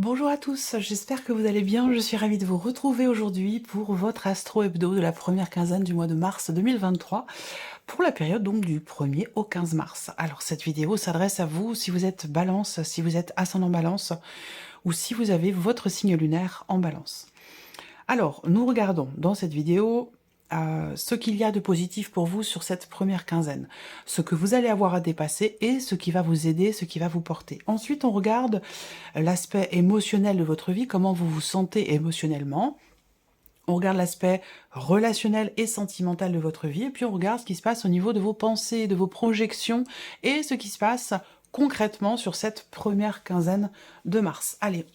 Bonjour à tous, j'espère que vous allez bien. Je suis ravie de vous retrouver aujourd'hui pour votre Astro Hebdo de la première quinzaine du mois de mars 2023, pour la période donc du 1er au 15 mars. Alors cette vidéo s'adresse à vous si vous êtes Balance, si vous êtes ascendant Balance, ou si vous avez votre signe lunaire en Balance. Alors, nous regardons dans cette vidéo ce qu'il y a de positif pour vous sur cette première quinzaine, ce que vous allez avoir à dépasser et ce qui va vous aider, ce qui va vous porter. Ensuite, on regarde l'aspect émotionnel de votre vie, comment vous vous sentez émotionnellement. On regarde l'aspect relationnel et sentimental de votre vie, et puis on regarde ce qui se passe au niveau de vos pensées, de vos projections, et ce qui se passe concrètement sur cette première quinzaine de mars. Allez,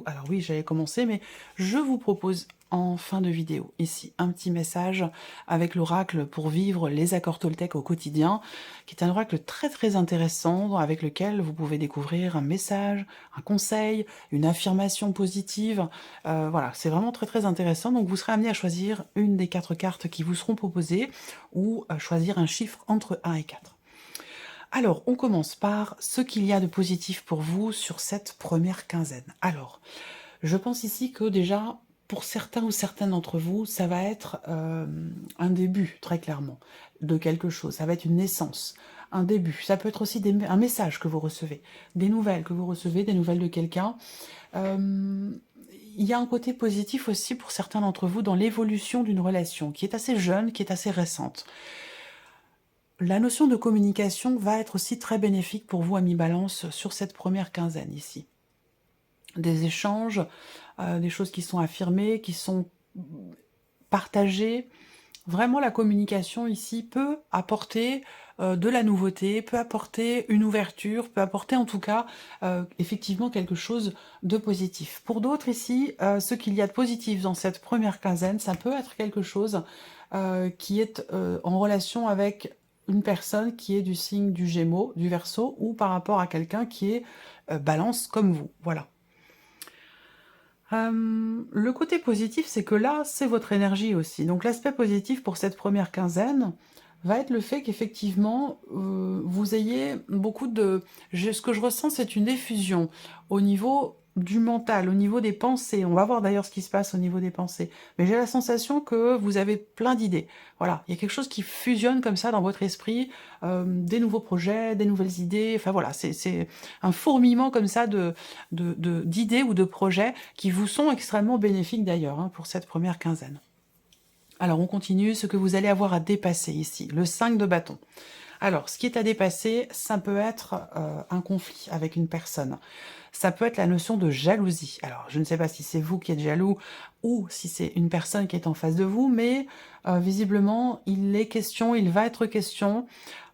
alors oui, j'allais commencer, mais je vous propose en fin de vidéo, ici, un petit message avec l'oracle pour vivre les accords Toltec au quotidien, qui est un oracle très très intéressant, avec lequel vous pouvez découvrir un message, un conseil, une affirmation positive. Voilà, c'est vraiment très très intéressant. Donc vous serez amené à choisir une des 4 cartes qui vous seront proposées, ou à choisir un chiffre entre 1 et 4. Alors, on commence par ce qu'il y a de positif pour vous sur cette première quinzaine. Alors, je pense ici que déjà, pour certains ou certaines d'entre vous, ça va être un début, très clairement, de quelque chose. Ça va être une naissance, un début. Ça peut être aussi un message que vous recevez, des nouvelles que vous recevez, des nouvelles de quelqu'un. Il y a un côté positif aussi pour certains d'entre vous dans l'évolution d'une relation qui est assez jeune, qui est assez récente. La notion de communication va être aussi très bénéfique pour vous, amis Balance, sur cette première quinzaine ici. Des échanges, des choses qui sont affirmées, qui sont partagées. Vraiment, la communication ici peut apporter de la nouveauté, peut apporter une ouverture, peut apporter en tout cas effectivement quelque chose de positif. Pour d'autres ici, ce qu'il y a de positif dans cette première quinzaine, ça peut être quelque chose qui est en relation avec une personne qui est du signe du Gémeaux, du Verseau, ou par rapport à quelqu'un qui est Balance comme vous. Voilà. Le côté positif, c'est que là, c'est votre énergie aussi. Donc l'aspect positif pour cette première quinzaine va être le fait qu'effectivement, vous ayez beaucoup de... Ce que je ressens, c'est une effusion au niveau du mental, au niveau des pensées. On va voir d'ailleurs ce qui se passe au niveau des pensées. Mais j'ai la sensation que vous avez plein d'idées. Voilà, il y a quelque chose qui fusionne comme ça dans votre esprit, des nouveaux projets, des nouvelles idées. Enfin voilà, c'est un fourmillement comme ça d'idées ou de projets qui vous sont extrêmement bénéfiques d'ailleurs hein, pour cette première quinzaine. Alors on continue, ce que vous allez avoir à dépasser ici, le 5 de bâton. Alors, ce qui est à dépasser, ça peut être un conflit avec une personne. Ça peut être la notion de jalousie. Alors, je ne sais pas si c'est vous qui êtes jaloux ou si c'est une personne qui est en face de vous, mais visiblement, il va être question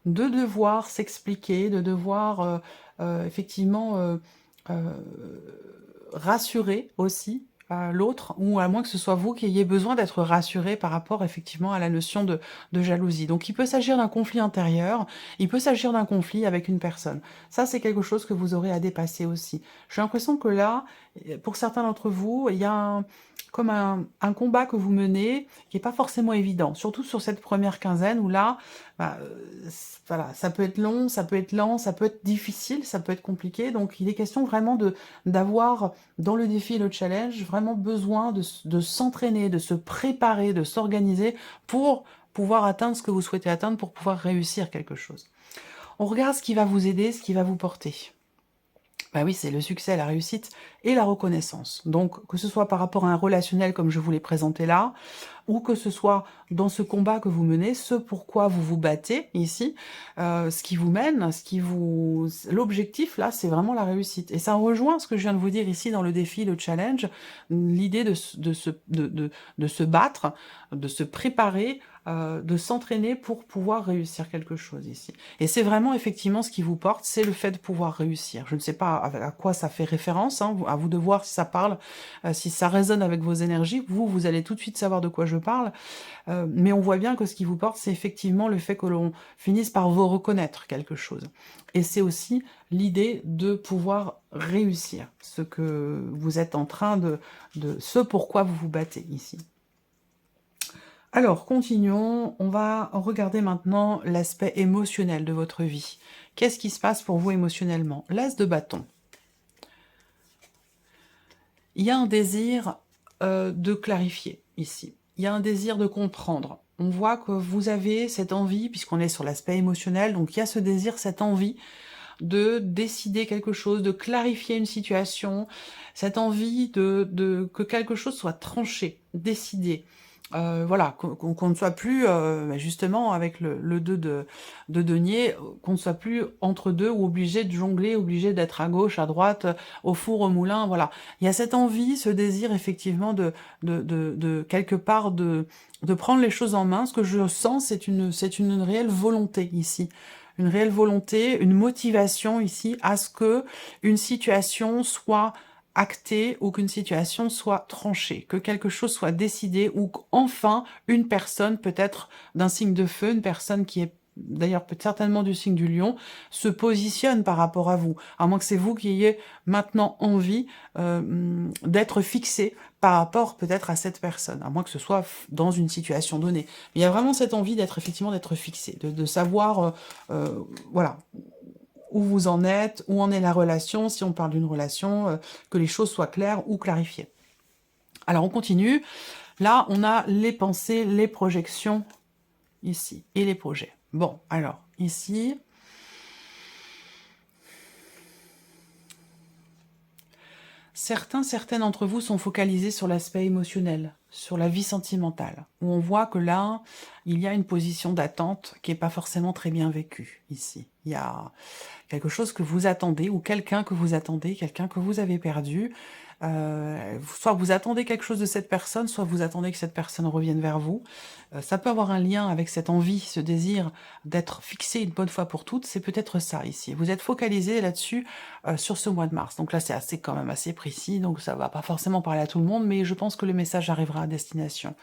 de devoir s'expliquer, de devoir effectivement rassurer aussi l'autre, ou à moins que ce soit vous qui ayez besoin d'être rassuré par rapport effectivement à la notion de jalousie. Donc il peut s'agir d'un conflit intérieur, il peut s'agir d'un conflit avec une personne. Ça, c'est quelque chose que vous aurez à dépasser aussi. J'ai l'impression que là, pour certains d'entre vous, il y a comme un combat que vous menez qui n'est pas forcément évident, surtout sur cette première quinzaine où là, bah, voilà, ça peut être long, ça peut être lent, ça peut être difficile, ça peut être compliqué. Donc il est question vraiment d'avoir dans le défi et le challenge vraiment besoin de s'entraîner, de se préparer, de s'organiser pour pouvoir atteindre ce que vous souhaitez atteindre, pour pouvoir réussir quelque chose. On regarde ce qui va vous aider, ce qui va vous porter. Bah oui, c'est le succès, la réussite et la reconnaissance. Donc, que ce soit par rapport à un relationnel comme je vous l'ai présenté là, ou que ce soit dans ce combat que vous menez, ce pourquoi vous vous battez ici, ce qui vous mène, l'objectif là, c'est vraiment la réussite. Et ça rejoint ce que je viens de vous dire ici dans le défi, le challenge, l'idée de se battre, de se préparer, de s'entraîner pour pouvoir réussir quelque chose ici. Et c'est vraiment effectivement ce qui vous porte, c'est le fait de pouvoir réussir. Je ne sais pas à quoi ça fait référence, hein, à vous de voir si ça parle, si ça résonne avec vos énergies. Vous allez tout de suite savoir de quoi je parle. Mais on voit bien que ce qui vous porte, c'est effectivement le fait que l'on finisse par vous reconnaître quelque chose. Et c'est aussi l'idée de pouvoir réussir ce que vous êtes en train ce pourquoi vous vous battez ici. Alors, continuons. On va regarder maintenant l'aspect émotionnel de votre vie. Qu'est-ce qui se passe pour vous émotionnellement? L'as de bâton. Il y a un désir de clarifier ici. Il y a un désir de comprendre. On voit que vous avez cette envie, puisqu'on est sur l'aspect émotionnel, donc il y a ce désir, cette envie de décider quelque chose, de clarifier une situation, cette envie que quelque chose soit tranché, décidé. Voilà, qu'on ne soit plus, justement, avec le 2 de denier, qu'on ne soit plus entre deux ou obligé de jongler, obligé d'être à gauche, à droite, au four, au moulin, voilà. Il y a cette envie, ce désir, effectivement, quelque part, de prendre les choses en main. Ce que je sens, c'est une réelle volonté, ici. Une réelle volonté, une motivation, ici, à ce que une situation soit actée ou qu'une situation soit tranchée, que quelque chose soit décidé ou qu'enfin une personne, peut-être d'un signe de feu, une personne qui est d'ailleurs peut certainement du signe du lion, se positionne par rapport à vous, à moins que c'est vous qui ayez maintenant envie d'être fixé par rapport peut-être à cette personne, à moins que ce soit dans une situation donnée. Mais il y a vraiment cette envie d'être effectivement d'être fixé, de savoir, voilà, où vous en êtes, où en est la relation, si on parle d'une relation, que les choses soient claires ou clarifiées. Alors on continue. Là, on a les pensées, les projections, ici, et les projets. Bon, alors, ici... Certaines d'entre vous sont focalisés sur l'aspect émotionnel, sur la vie sentimentale, où on voit que là, il y a une position d'attente qui n'est pas forcément très bien vécue, ici. Il y a quelque chose que vous attendez, ou quelqu'un que vous attendez, quelqu'un que vous avez perdu. Soit vous attendez quelque chose de cette personne, soit vous attendez que cette personne revienne vers vous. Ça peut avoir un lien avec cette envie, ce désir d'être fixé une bonne fois pour toutes. C'est peut-être ça ici. Vous êtes focalisé là-dessus sur ce mois de mars. Donc là, c'est quand même assez précis, donc ça va pas forcément parler à tout le monde, mais je pense que le message arrivera à destination.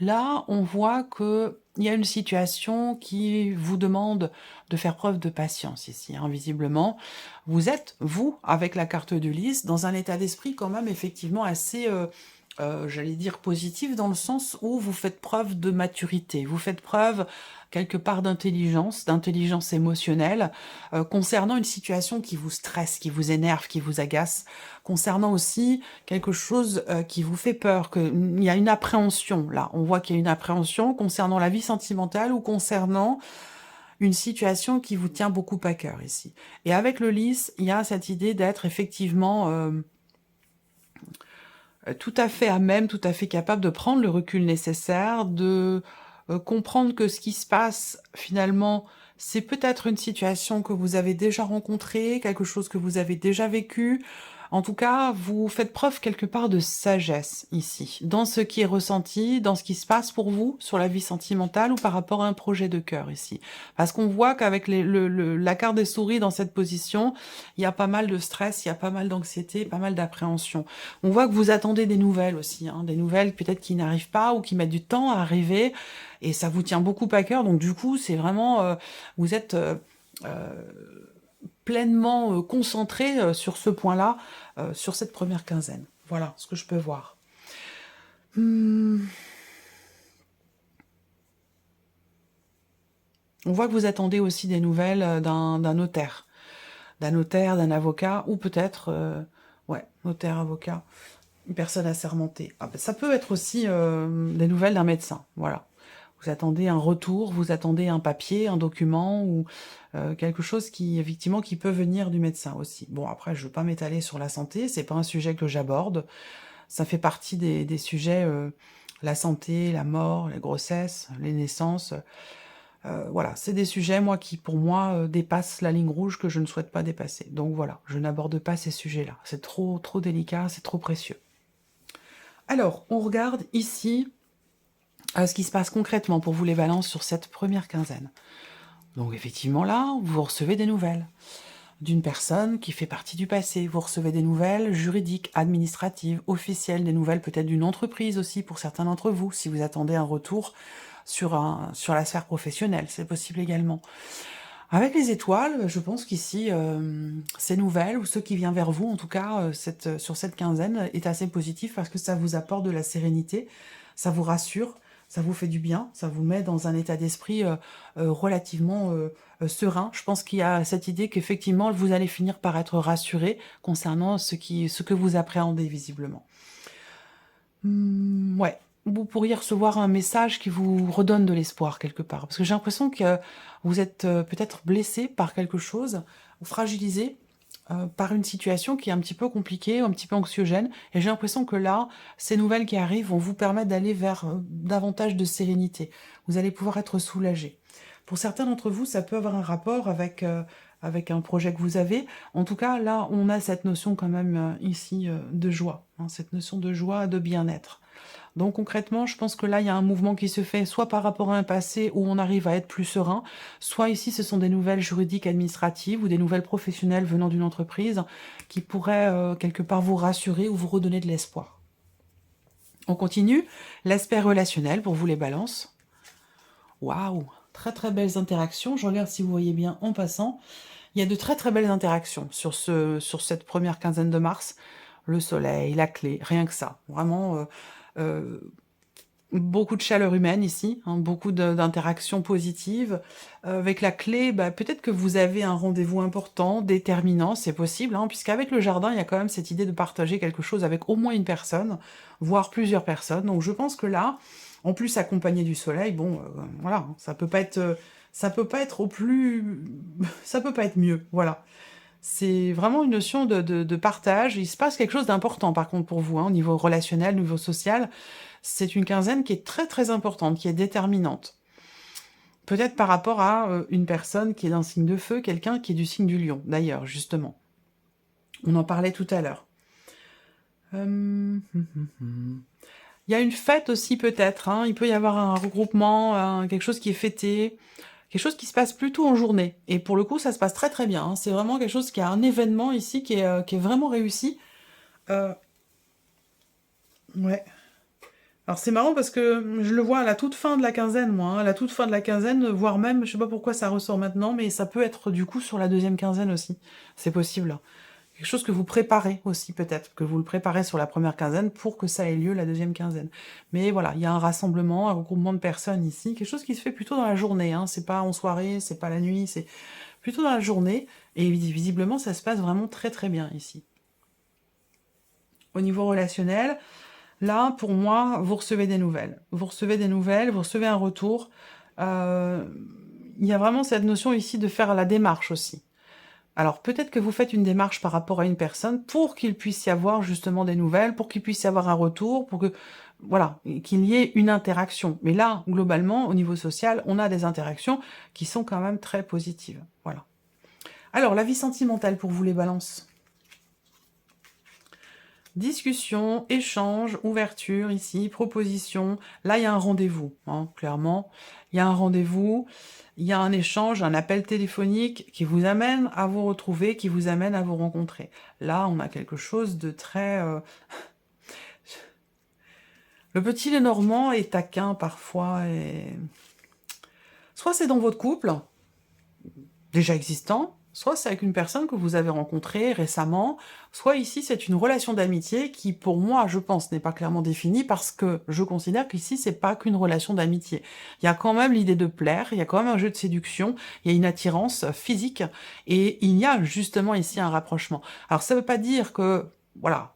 Là, on voit que il y a une situation qui vous demande de faire preuve de patience ici, hein, visiblement. Vous êtes, vous, avec la carte du lys, dans un état d'esprit quand même effectivement assez, j'allais dire positif, dans le sens où vous faites preuve de maturité, vous faites preuve quelque part d'intelligence émotionnelle, concernant une situation qui vous stresse, qui vous énerve, qui vous agace, concernant aussi quelque chose qui vous fait peur, qu'il y a une appréhension, là, on voit qu'il y a une appréhension concernant la vie sentimentale ou concernant une situation qui vous tient beaucoup à cœur ici. Et avec le lys, il y a cette idée d'être effectivement tout à fait à même, tout à fait capable de prendre le recul nécessaire, de comprendre que ce qui se passe finalement, c'est peut-être une situation que vous avez déjà rencontrée, quelque chose que vous avez déjà vécu. En tout cas, vous faites preuve quelque part de sagesse ici, dans ce qui est ressenti, dans ce qui se passe pour vous sur la vie sentimentale ou par rapport à un projet de cœur ici. Parce qu'on voit qu'avec la carte des souris dans cette position, il y a pas mal de stress, il y a pas mal d'anxiété, pas mal d'appréhension. On voit que vous attendez des nouvelles aussi, hein, des nouvelles peut-être qui n'arrivent pas ou qui mettent du temps à arriver, et ça vous tient beaucoup à cœur, donc du coup, c'est vraiment... vous êtes... pleinement concentré sur ce point-là, sur cette première quinzaine. Voilà ce que je peux voir. On voit que vous attendez aussi des nouvelles d'un notaire. D'un notaire, d'un avocat, ou peut-être, ouais, notaire, avocat, une personne assermentée. Ah, ben, ça peut être aussi des nouvelles d'un médecin, voilà. Vous attendez un retour, vous attendez un papier, un document, ou quelque chose qui, effectivement, qui peut venir du médecin aussi. Bon, après, je ne veux pas m'étaler sur la santé, c'est pas un sujet que j'aborde. Ça fait partie des sujets, la santé, la mort, les grossesses, les naissances. Voilà, c'est des sujets, moi, qui, pour moi, dépassent la ligne rouge que je ne souhaite pas dépasser. Donc voilà, je n'aborde pas ces sujets-là. C'est trop délicat, c'est trop précieux. Alors, on regarde ici ce qui se passe concrètement pour vous les balances sur cette première quinzaine. Donc effectivement là, vous recevez des nouvelles d'une personne qui fait partie du passé. Vous recevez des nouvelles juridiques, administratives, officielles, des nouvelles peut-être d'une entreprise aussi pour certains d'entre vous, si vous attendez un retour sur la sphère professionnelle, c'est possible également. Avec les étoiles, je pense qu'ici, ces nouvelles, ou ce qui vient vers vous, en tout cas, sur cette quinzaine, est assez positif parce que ça vous apporte de la sérénité, ça vous rassure, ça vous fait du bien, ça vous met dans un état d'esprit relativement serein. Je pense qu'il y a cette idée qu'effectivement, vous allez finir par être rassuré concernant ce que vous appréhendez visiblement. Ouais, vous pourriez recevoir un message qui vous redonne de l'espoir quelque part. Parce que j'ai l'impression que vous êtes peut-être blessé par quelque chose, ou fragilisé par une situation qui est un petit peu compliquée, un petit peu anxiogène. Et j'ai l'impression que là, ces nouvelles qui arrivent vont vous permettre d'aller vers davantage de sérénité. Vous allez pouvoir être soulagé. Pour certains d'entre vous, ça peut avoir un rapport avec un projet que vous avez. En tout cas, là, on a cette notion quand même ici de joie, hein, cette notion de joie, de bien-être. Donc concrètement, je pense que là, il y a un mouvement qui se fait soit par rapport à un passé où on arrive à être plus serein, soit ici, ce sont des nouvelles juridiques administratives ou des nouvelles professionnelles venant d'une entreprise qui pourraient quelque part vous rassurer ou vous redonner de l'espoir. On continue. L'aspect relationnel pour vous les balances. Waouh, très très belles interactions. Je regarde si vous voyez bien en passant. Il y a de très très belles interactions sur cette première quinzaine de mars. Le soleil, la clé, rien que ça. Vraiment, beaucoup de chaleur humaine ici, hein, beaucoup d'interactions positives. Avec la clé, peut-être que vous avez un rendez-vous important, déterminant, c'est possible, hein, puisqu'avec le jardin, il y a quand même cette idée de partager quelque chose avec au moins une personne, voire plusieurs personnes. Donc je pense que là, en plus accompagné du soleil, bon, voilà, ça peut pas être au plus, ça peut pas être mieux, voilà. C'est vraiment une notion de partage. Il se passe quelque chose d'important, par contre, pour vous, hein, au niveau relationnel, au niveau social. C'est une quinzaine qui est très, très importante, qui est déterminante. Peut-être par rapport à une personne qui est d'un signe de feu, quelqu'un qui est du signe du lion, d'ailleurs, justement. On en parlait tout à l'heure. Il y a une fête aussi, peut-être, hein. Il peut y avoir un regroupement, quelque chose qui est fêté, quelque chose qui se passe plutôt en journée. Et pour le coup, ça se passe très très bien, hein. C'est vraiment quelque chose qui a un événement ici qui est vraiment réussi. Ouais. Alors c'est marrant parce que je le vois à la toute fin de la quinzaine, moi, hein, à la toute fin de la quinzaine, voire même, je sais pas pourquoi ça ressort maintenant, mais ça peut être du coup sur la deuxième quinzaine aussi. C'est possible, hein. Quelque chose que vous préparez aussi peut-être, que vous le préparez sur la première quinzaine pour que ça ait lieu la deuxième quinzaine. Mais voilà, il y a un rassemblement, un regroupement de personnes ici, quelque chose qui se fait plutôt dans la journée, hein. C'est pas en soirée, c'est pas la nuit, c'est plutôt dans la journée. Et visiblement, ça se passe vraiment très très bien ici. Au niveau relationnel, là, pour moi, vous recevez des nouvelles. Vous recevez des nouvelles, vous recevez un retour. Il y a vraiment cette notion ici de faire la démarche aussi. Alors peut-être que vous faites une démarche par rapport à une personne pour qu'il puisse y avoir justement des nouvelles, pour qu'il puisse y avoir un retour, pour que voilà, qu'il y ait une interaction. Mais là, globalement, au niveau social, on a des interactions qui sont quand même très positives. Voilà. Alors, la vie sentimentale pour vous les balances. Discussion, échange, ouverture ici, proposition. Là, il y a un rendez-vous, hein, clairement. Il y a un rendez-vous, il y a un échange, un appel téléphonique qui vous amène à vous retrouver, qui vous amène à vous rencontrer. Là, on a quelque chose de très... Le petit Lenormand est taquin parfois. Et... Soit c'est dans votre couple, déjà existant, soit c'est avec une personne que vous avez rencontrée récemment, soit ici c'est une relation d'amitié qui, pour moi, je pense, n'est pas clairement définie parce que je considère qu'ici c'est pas qu'une relation d'amitié. Il y a quand même l'idée de plaire, il y a quand même un jeu de séduction, il y a une attirance physique et il y a justement ici un rapprochement. Alors ça veut pas dire que, voilà,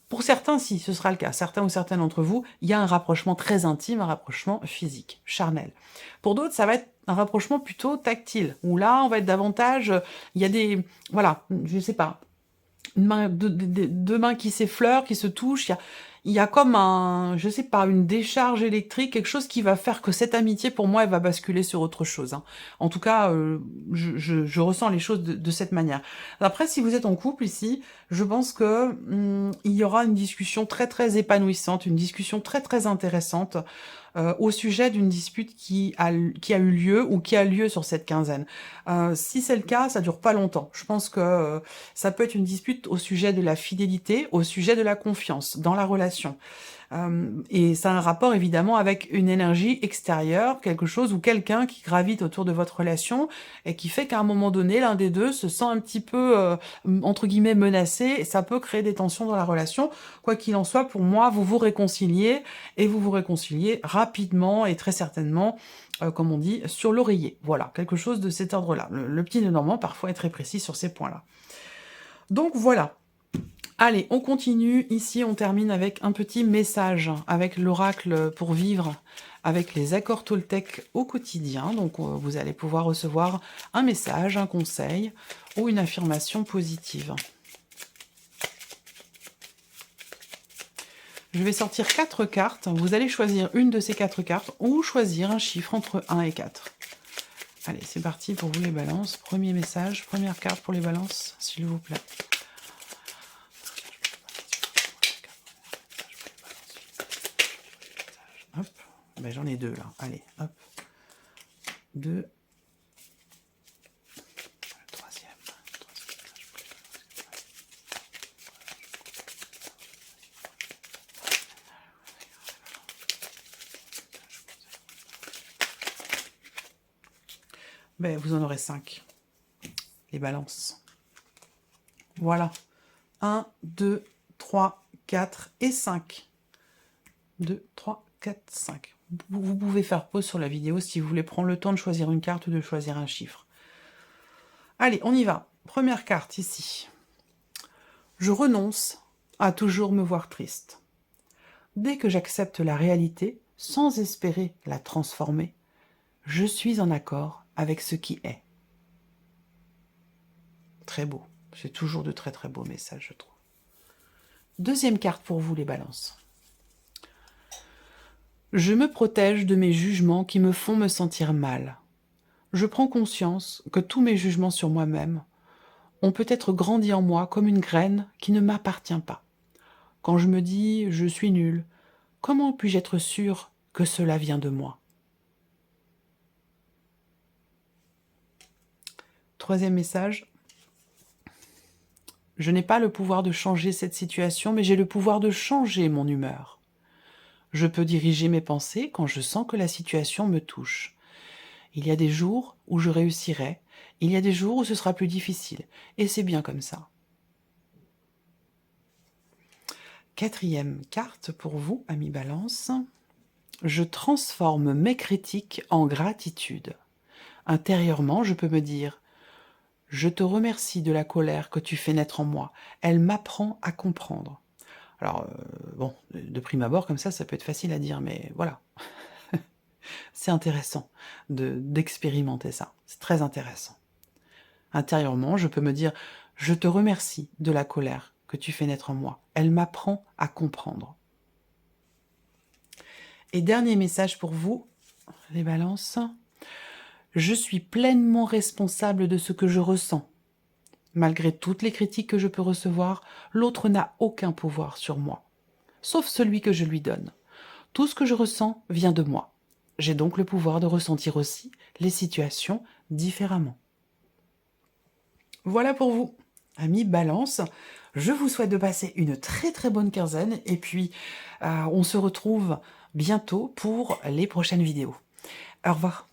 pour certains, si, ce sera le cas. Certains ou certaines d'entre vous, il y a un rapprochement très intime, un rapprochement physique, charnel. Pour d'autres, ça va être un rapprochement plutôt tactile, où là, on va être davantage... Il y a des... Voilà, je sais pas, deux mains qui s'effleurent, qui se touchent, il y a comme un, je sais pas, une décharge électrique, quelque chose qui va faire que cette amitié, pour moi, elle va basculer sur autre chose, hein. En tout cas, je ressens les choses de cette manière. Après, si vous êtes en couple ici, je pense que il y aura une discussion très très épanouissante, une discussion très très intéressante au sujet d'une dispute qui a eu lieu ou qui a lieu sur cette quinzaine. Si c'est le cas, ça dure pas longtemps. Je pense que ça peut être une dispute au sujet de la fidélité, au sujet de la confiance dans la relation. Et ça a un rapport évidemment avec une énergie extérieure, quelque chose ou quelqu'un qui gravite autour de votre relation et qui fait qu'à un moment donné, l'un des deux se sent un petit peu, entre guillemets, menacé, et ça peut créer des tensions dans la relation. Quoi qu'il en soit, pour moi, vous vous réconciliez, et vous vous réconciliez rapidement et très certainement, comme on dit, sur l'oreiller. Voilà, quelque chose de cet ordre-là. Le petit nœud normand, parfois, est très précis sur ces points-là. Donc voilà. Allez, on continue. Ici, on termine avec un petit message, avec l'oracle pour vivre, avec les accords Toltec au quotidien. Donc, vous allez pouvoir recevoir un message, un conseil ou une affirmation positive. Je vais sortir 4 cartes. Vous allez choisir une de ces 4 cartes ou choisir un chiffre entre 1 et 4. Allez, c'est parti pour vous les balances. Premier message, première carte pour les balances, s'il vous plaît. Hop, ben, j'en ai 2 là. Allez, hop. 2. Le troisième. Ben, vous en aurez 5. Les balances. Voilà. 1, 2, 3, 4 et 5. 2, 3, 4, 5. Vous pouvez faire pause sur la vidéo si vous voulez prendre le temps de choisir une carte ou de choisir un chiffre. Allez, on y va. Première carte ici. Je renonce à toujours me voir triste. Dès que j'accepte la réalité, sans espérer la transformer, je suis en accord avec ce qui est. Très beau. C'est toujours de très très beaux messages, je trouve. Deuxième carte pour vous, les balances. Je me protège de mes jugements qui me font me sentir mal. Je prends conscience que tous mes jugements sur moi-même ont peut-être grandi en moi comme une graine qui ne m'appartient pas. Quand je me dis « je suis nul », comment puis-je être sûr que cela vient de moi? Troisième message. Je n'ai pas le pouvoir de changer cette situation, mais j'ai le pouvoir de changer mon humeur. Je peux diriger mes pensées quand je sens que la situation me touche. Il y a des jours où je réussirai, il y a des jours où ce sera plus difficile, et c'est bien comme ça. Quatrième carte pour vous, amis Balance. Je transforme mes critiques en gratitude. Intérieurement, je peux me dire « Je te remercie de la colère que tu fais naître en moi. Elle m'apprend à comprendre. » Alors, bon, de prime abord, comme ça peut être facile à dire, mais voilà. C'est intéressant d'expérimenter ça. C'est très intéressant. Intérieurement, je peux me dire « Je te remercie de la colère que tu fais naître en moi. Elle m'apprend à comprendre. » Et dernier message pour vous, les balances. Je suis pleinement responsable de ce que je ressens. Malgré toutes les critiques que je peux recevoir, l'autre n'a aucun pouvoir sur moi, sauf celui que je lui donne. Tout ce que je ressens vient de moi. J'ai donc le pouvoir de ressentir aussi les situations différemment. Voilà pour vous, amis Balance. Je vous souhaite de passer une très très bonne quinzaine et puis on se retrouve bientôt pour les prochaines vidéos. Au revoir.